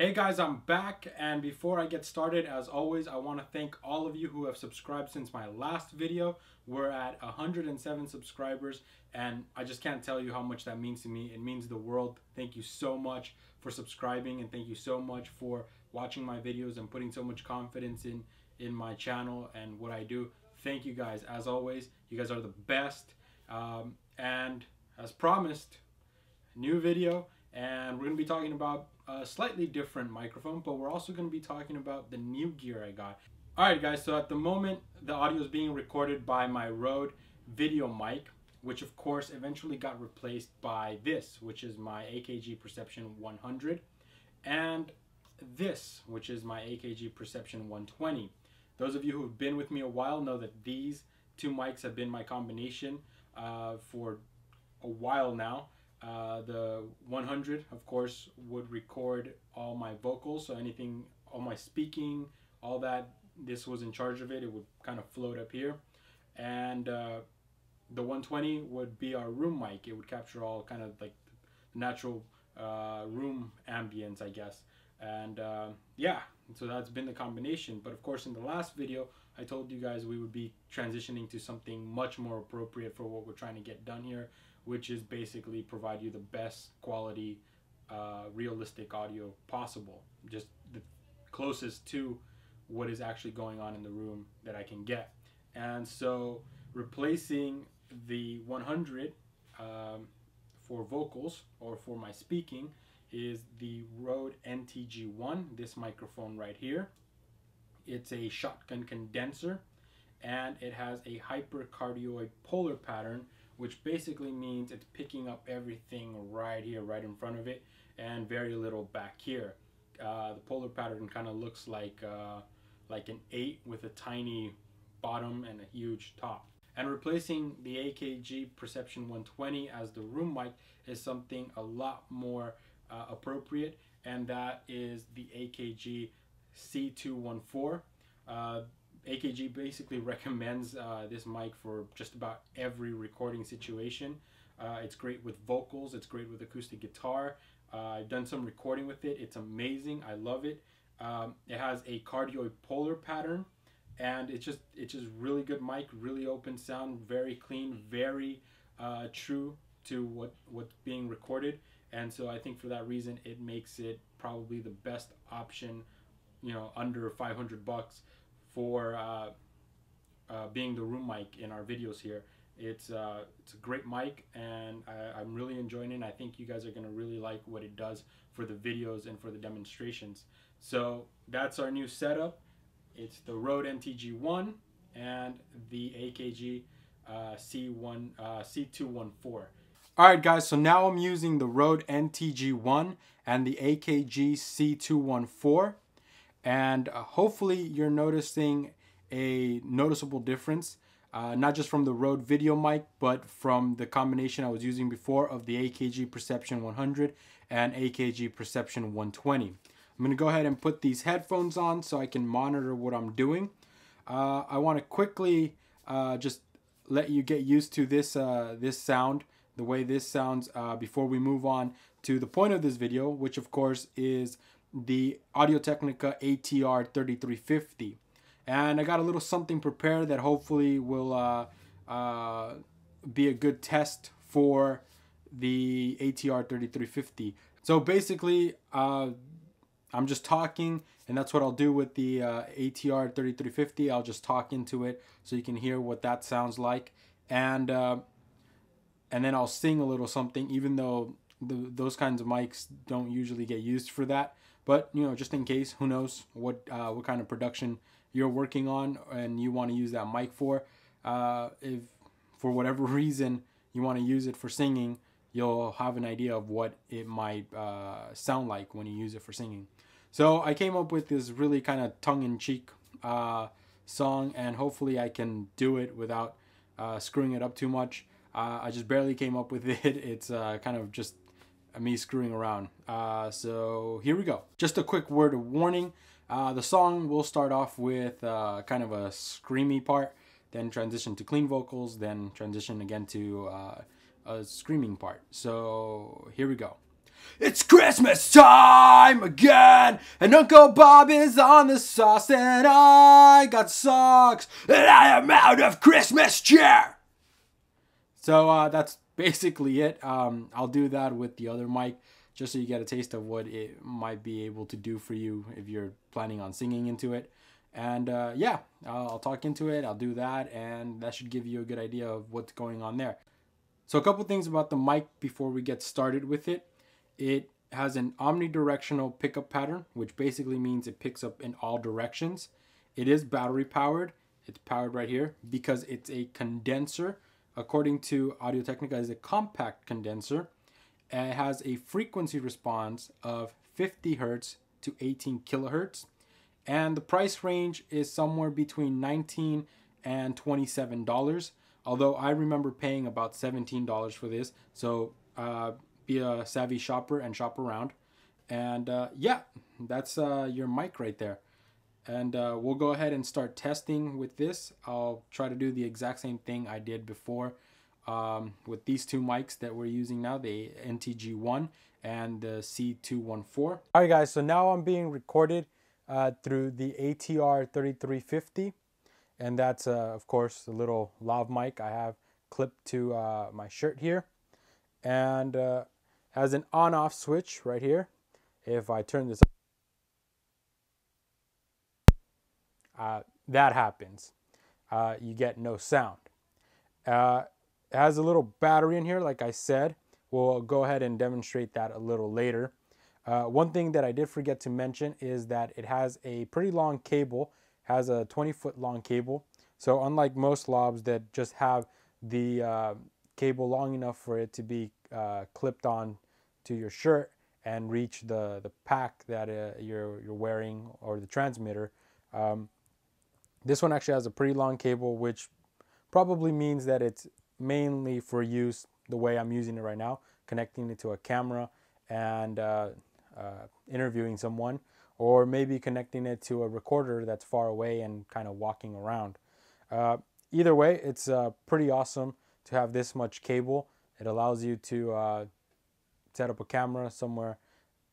Hey guys, I'm back, and before I get started, as always, I want to thank all of you who have subscribed since my last video. We're at 107 subscribers, and I just can't tell you how much that means to me. It means the world. Thank you so much for subscribing, and thank you so much for watching my videos and putting so much confidence in my channel and what I do. Thank you guys. As always, you guys are the best. And as promised, new video, and we're going to be talking about a slightly different microphone, but we're also going to be talking about the new gear I got. Alright guys, so at the moment the audio is being recorded by my Rode VideoMic, which of course eventually got replaced by this, which is my AKG Perception 100, and this, which is my AKG Perception 120. Those of you who have been with me a while know that these two mics have been my combination for a while now. The 100, of course, would record all my vocals, so anything, all my speaking, all that, this was in charge of it. It would kind of float up here. And the 120 would be our room mic. It would capture all kind of like natural room ambience, I guess. And yeah, so that's been the combination. But of course, in the last video, I told you guys we would be transitioning to something much more appropriate for what we're trying to get done here, which is basically provide you the best quality, realistic audio possible. Just the closest to what is actually going on in the room that I can get. And so replacing the 100 for vocals or for my speaking is the Rode NTG1, this microphone right here. It's a shotgun condenser, and it has a hypercardioid polar pattern, which basically means it's picking up everything right here, right in front of it, and very little back here. The polar pattern kind of looks like an 8 with a tiny bottom and a huge top. And replacing the AKG Perception 120 as the room mic is something a lot more appropriate, and that is the AKG C214. AKG basically recommends this mic for just about every recording situation. It's great with vocals, it's great with acoustic guitar. I've done some recording with it. It's amazing. I love it. It has a cardioid polar pattern, and it's just really good mic, really open sound, very clean, very true to what's being recorded. And so I think for that reason it makes it probably the best option, you know, under 500 bucks for being the room mic in our videos here. It's a great mic, and I'm really enjoying it, and I think you guys are going to really like what it does for the videos and for the demonstrations. So that's our new setup. It's the Rode NTG1 and the AKG C214. Alright guys, so now I'm using the Rode NTG1 and the AKG C214. And hopefully you're noticing a noticeable difference, not just from the Rode VideoMic, but from the combination I was using before of the AKG Perception 100 and AKG Perception 120. I'm going to go ahead and put these headphones on so I can monitor what I'm doing. I want to quickly just let you get used to this sound, the way this sounds, before we move on to the point of this video, which of course is the Audio-Technica ATR3350. And I got a little something prepared that hopefully will be a good test for the ATR3350. So basically, I'm just talking, and that's what I'll do with the ATR3350. I'll just talk into it so you can hear what that sounds like. And then I'll sing a little something, even though those kinds of mics don't usually get used for that. But, you know, just in case, who knows what kind of production you're working on and you want to use that mic for. If for whatever reason you want to use it for singing, you'll have an idea of what it might sound like when you use it for singing. So I came up with this really kind of tongue-in-cheek song, and hopefully I can do it without screwing it up too much. I just barely came up with it. It's kind of just me screwing around. So here we go. Just a quick word of warning. The song will start off with kind of a screamy part, then transition to clean vocals, then transition again to a screaming part. So here we go. It's Christmas time again, and Uncle Bob is on the sauce, and I got socks, and I am out of Christmas cheer. So that's basically it. I'll do that with the other mic, just so you get a taste of what it might be able to do for you if you're planning on singing into it. And yeah, I'll talk into it, I'll do that, and that should give you a good idea of what's going on there. So a couple things about the mic before we get started with it. It has an omnidirectional pickup pattern, which basically means it picks up in all directions. It is battery powered. It's powered right here because it's a condenser. According to Audio-Technica, it's a compact condenser. It has a frequency response of 50 Hertz to 18 kilohertz. And the price range is somewhere between $19 and $27. Although I remember paying about $17 for this. So be a savvy shopper and shop around. And yeah, that's your mic right there. And we'll go ahead and start testing with this. I'll try to do the exact same thing I did before with these two mics that we're using now, the NTG1 and the C214. All right, guys, so now I'm being recorded through the ATR3350. And that's, of course, a little lav mic I have clipped to my shirt here. And has an on-off switch right here. If I turn this that happens. You get no sound. It has a little battery in here, like I said. We'll go ahead and demonstrate that a little later. One thing that I did forget to mention is that it has a pretty long cable. It has a 20-foot long cable. So unlike most lavs that just have the cable long enough for it to be clipped on to your shirt and reach the pack that you're wearing or the transmitter, this one actually has a pretty long cable, which probably means that it's mainly for use the way I'm using it right now, connecting it to a camera and interviewing someone, or maybe connecting it to a recorder that's far away and kind of walking around. Either way, it's pretty awesome to have this much cable. It allows you to set up a camera somewhere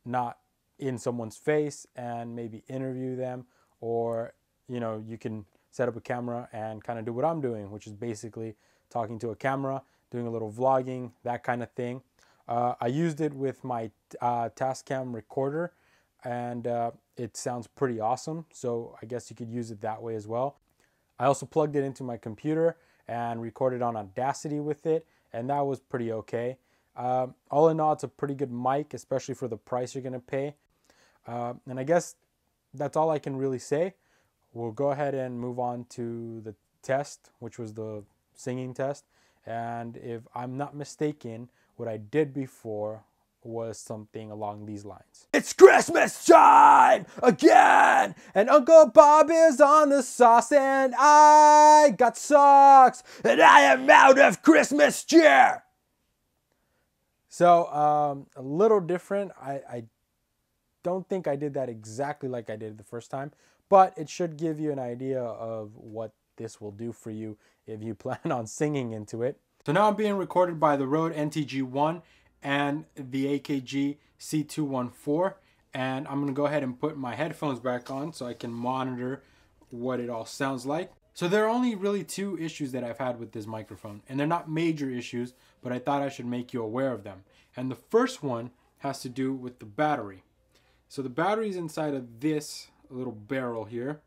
not in someone's face and maybe interview them, or you know, you can set up a camera and kind of do what I'm doing, which is basically talking to a camera, doing a little vlogging, that kind of thing. I used it with my Tascam recorder, and it sounds pretty awesome. So I guess you could use it that way as well. I also plugged it into my computer and recorded on Audacity with it, and that was pretty okay. All in all, it's a pretty good mic, especially for the price you're gonna pay. And I guess that's all I can really say. We'll go ahead and move on to the test, which was the singing test. And if I'm not mistaken, what I did before was something along these lines. It's Christmas time again, and Uncle Bob is on the sauce, and I got socks, and I am out of Christmas cheer. So a little different. I don't think I did that exactly like I did the first time, but it should give you an idea of what this will do for you if you plan on singing into it. So now I'm being recorded by the Rode NTG1 and the AKG C214, and I'm gonna go ahead and put my headphones back on so I can monitor what it all sounds like. So there are only really two issues that I've had with this microphone, and they're not major issues, but I thought I should make you aware of them. And the first one has to do with the battery. So the battery is inside of this little barrel here,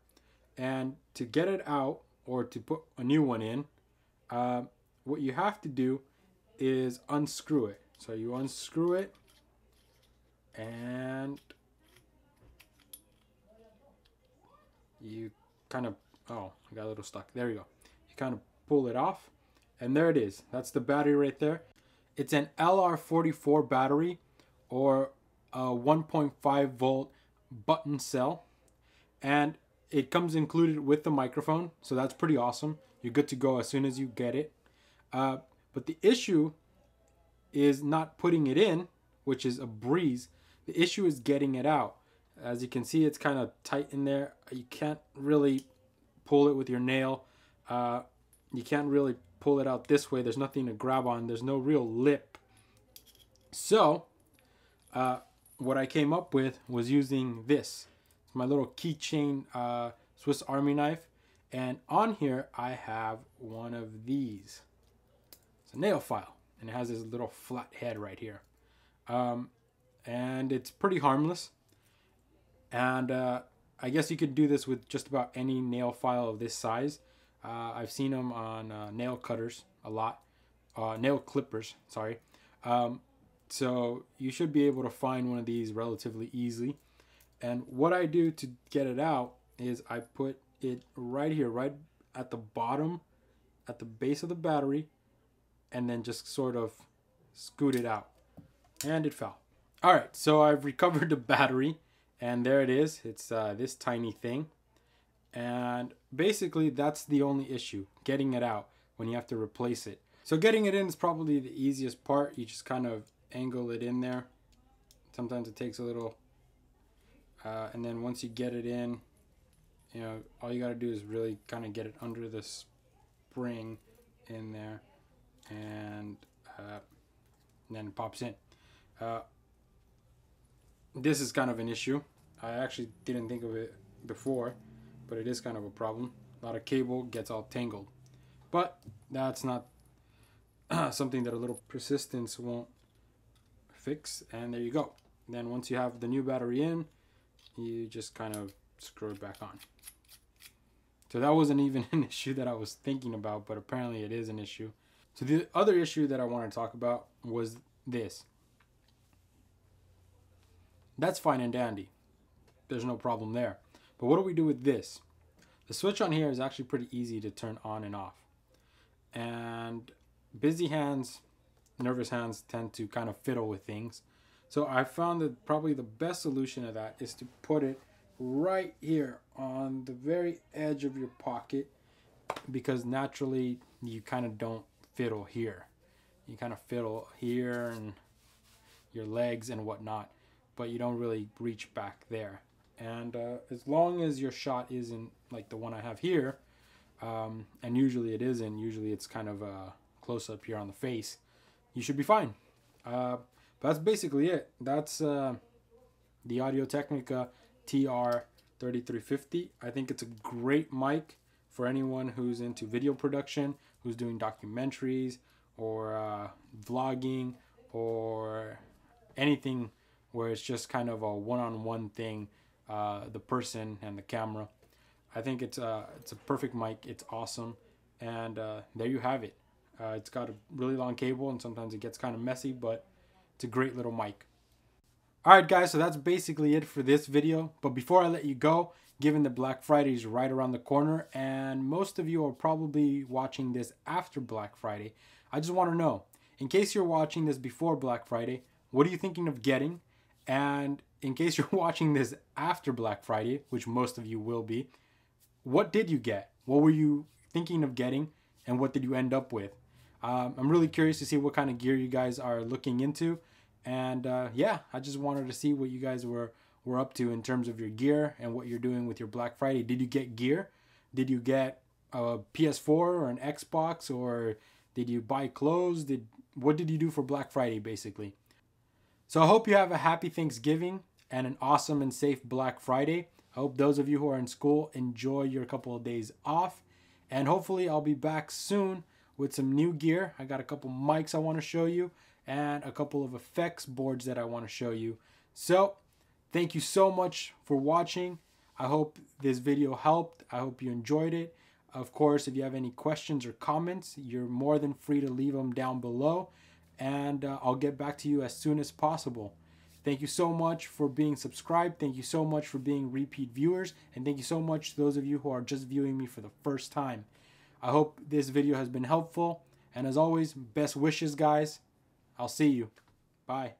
and to get it out or to put a new one in, what you have to do is unscrew it. So you unscrew it and you kind of, oh, I got a little stuck. There you go. You kind of pull it off, and there it is. That's the battery right there. It's an LR44 battery, or a 1.5 volt button cell, and it comes included with the microphone, so that's pretty awesome. You're good to go as soon as you get it. But the issue is not putting it in, which is a breeze. The issue is getting it out. As you can see, it's kind of tight in there. You can't really pull it with your nail. You can't really pull it out this way. There's nothing to grab on. There's no real lip. So what I came up with was using this. It's my little keychain Swiss Army knife. And on here, I have one of these. It's a nail file. And it has this little flat head right here. And it's pretty harmless. And I guess you could do this with just about any nail file of this size. I've seen them on nail cutters a lot. Nail clippers, sorry. So you should be able to find one of these relatively easily. And what I do to get it out is I put it right here, right at the bottom, at the base of the battery, and then just sort of scoot it out. And it fell. All right, so I've recovered the battery, and there it is. It's this tiny thing. And basically that's the only issue, getting it out when you have to replace it. So getting it in is probably the easiest part. You just kind of angle it in there. Sometimes it takes a little, and then once you get it in, you know, all you got to do is really kind of get it under the spring in there, and then it pops in. This is kind of an issue. I actually didn't think of it before, but it is kind of a problem. A lot of cable gets all tangled, but that's not something that a little persistence won't fix. And there you go. Then once you have the new battery in, you just kind of screw it back on. So that wasn't even an issue that I was thinking about, but apparently it is an issue. So the other issue that I want to talk about was this. That's fine and dandy. There's no problem there. But what do we do with this? The switch on here is actually pretty easy to turn on and off. And busy hands, nervous hands tend to kind of fiddle with things. So I found that probably the best solution to that is to put it right here on the very edge of your pocket, because naturally you kind of don't fiddle here. You kind of fiddle here and your legs and whatnot, but you don't really reach back there. And as long as your shot isn't like the one I have here, and usually it isn't, usually it's kind of a close-up here on the face, you should be fine. But that's basically it. That's the Audio-Technica ATR3350. I think it's a great mic for anyone who's into video production, who's doing documentaries or vlogging or anything where it's just kind of a one-on-one thing, the person and the camera. I think it's a perfect mic. It's awesome. And there you have it. It's got a really long cable, and sometimes it gets kind of messy, but it's a great little mic. Alright guys, so that's basically it for this video. But before I let you go, given that Black Friday is right around the corner, and most of you are probably watching this after Black Friday, I just want to know, in case you're watching this before Black Friday, what are you thinking of getting? And in case you're watching this after Black Friday, which most of you will be, what did you get? What were you thinking of getting, and what did you end up with? I'm really curious to see what kind of gear you guys are looking into. And yeah, I just wanted to see what you guys were up to in terms of your gear and what you're doing with your Black Friday. Did you get gear? Did you get a PS4 or an Xbox, or did you buy clothes? What did you do for Black Friday, basically? So I hope you have a happy Thanksgiving and an awesome and safe Black Friday. I hope those of you who are in school enjoy your couple of days off. And hopefully I'll be back soon with some new gear. I got a couple mics I want to show you, and a couple of effects boards that I want to show you. So thank you so much for watching. I hope this video helped. I hope you enjoyed it. Of course, if you have any questions or comments, you're more than free to leave them down below, and I'll get back to you as soon as possible. Thank you so much for being subscribed. Thank you so much for being repeat viewers. And thank you so much to those of you who are just viewing me for the first time. I hope this video has been helpful. And as always, best wishes, guys. I'll see you. Bye.